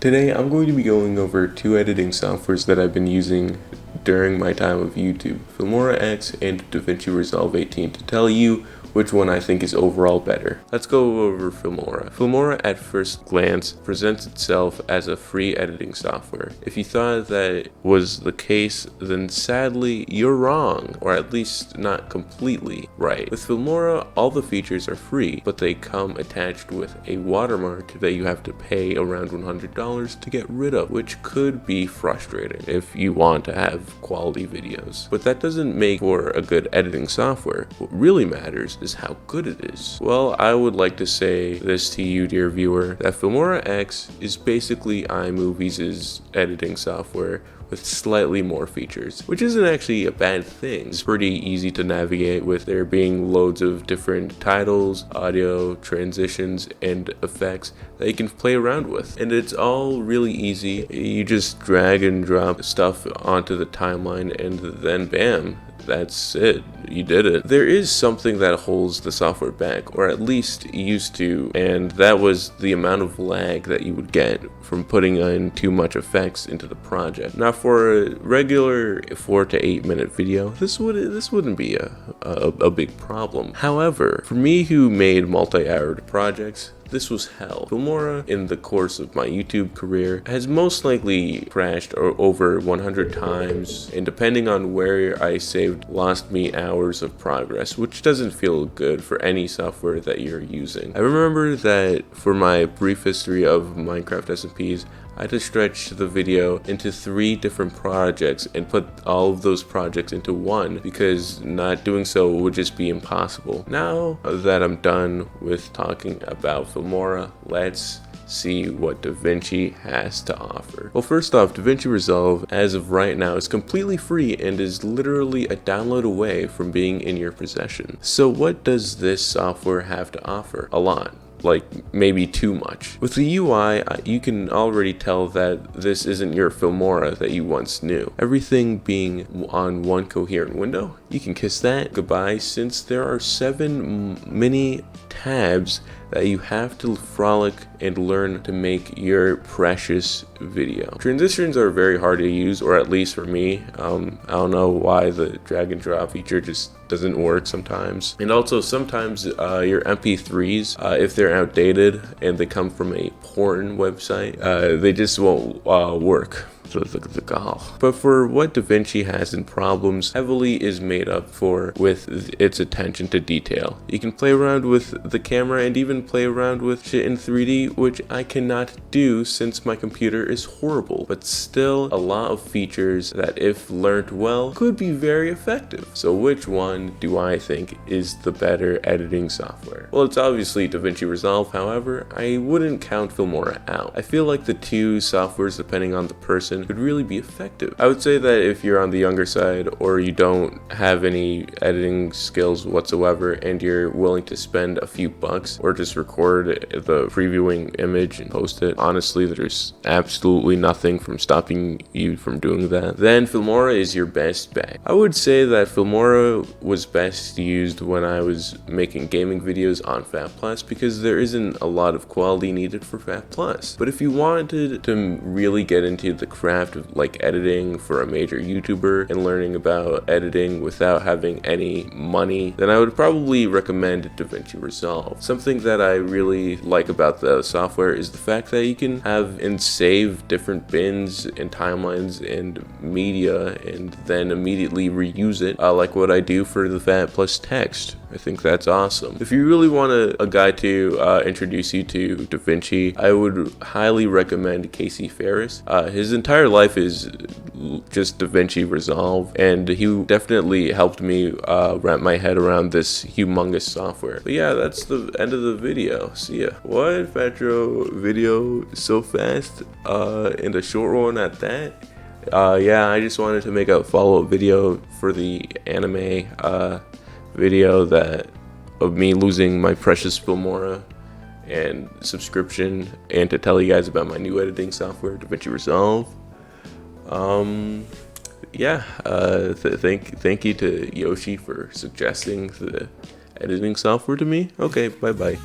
Today I'm going to be going over two editing softwares that I've been using during my time of YouTube, Filmora X and DaVinci Resolve 18, to tell you which one I think is overall better. Let's go over Filmora. Filmora at first glance presents itself as a free editing software. If you thought that was the case, then sadly you're wrong, or at least not completely right. With Filmora, all the features are free, but they come attached with a watermark that you have to pay around $100 to get rid of, which could be frustrating if you want to have quality videos. But that doesn't make for a good editing software. What really matters is how good it is. Well, I would like to say this to you, dear viewer, that Filmora X is basically iMovie's editing software with slightly more features, which isn't actually a bad thing. It's pretty easy to navigate, with there being loads of different titles, audio, transitions, and effects that you can play around with. And it's all really easy. You just drag and drop stuff onto the timeline and then bam, that's it. You did it. There is something that holds the software back, or at least used to, and that was the amount of lag that you would get from putting in too much effects into the project. Now, for a regular 4 to 8 minute video, this wouldn't be a big problem. However, for me who made multi-hour projects, this was hell. Filmora, in the course of my YouTube career, has most likely crashed over 100 times, and depending on where I saved, lost me hours of progress, which doesn't feel good for any software that you're using. I remember that for my brief history of Minecraft SMPs, I had to stretch the video into 3 different projects and put all of those projects into one, because not doing so would just be impossible. Now that I'm done with talking about Filmora, let's see what DaVinci has to offer. Well, first off, DaVinci Resolve, as of right now, is completely free and is literally a download away from being in your possession. So what does this software have to offer? A lot. Like maybe too much. With the UI, you can already tell that this isn't your Filmora that you once knew. Everything being on one coherent window, you can kiss that goodbye, since there are 7 mini tabs that you have to frolic and learn to make your precious video. Transitions are very hard to use, or at least for me. I don't know why the drag and drop feature just doesn't work sometimes. And also sometimes your MP3s, if they're outdated and they come from a porn website, they just won't work. But for what DaVinci has in problems, heavily is made up for with its attention to detail. You can play around with the camera and even play around with shit in 3D, which I cannot do since my computer is horrible, but still a lot of features that, if learned well, could be very effective. So which one do I think is the better editing software? Well, it's obviously DaVinci Resolve. However, I wouldn't count Filmora out. I feel like the two softwares, depending on the person, could really be effective. I would say that if you're on the younger side, or you don't have any editing skills whatsoever, and you're willing to spend a few bucks or just record the previewing image and post it, honestly there's absolutely nothing from stopping you from doing that, then Filmora is your best bet. I would say that Filmora was best used when I was making gaming videos on FAT+, because there isn't a lot of quality needed for FAT+. But if you wanted to really get into the craft of like editing for a major YouTuber and learning about editing without having any money, then I would probably recommend DaVinci Resolve. Something that I really like about the software is the fact that you can have and save different bins and timelines and media and then immediately reuse it, like what I do for the FAT+ text. I think that's awesome. If you really want a guy to introduce you to DaVinci, I would highly recommend Casey Ferris. His entire life is just DaVinci Resolve, and he definitely helped me wrap my head around this humongous software. But yeah, that's the end of the video. See ya. What? Fatro video so fast? And a short one at that? Yeah, I just wanted to make a follow-up video for the anime video that of me losing my precious Filmora and subscription, and to tell you guys about my new editing software, DaVinci Resolve. Thank you to Yoshi for suggesting the editing software to me. Okay, bye bye.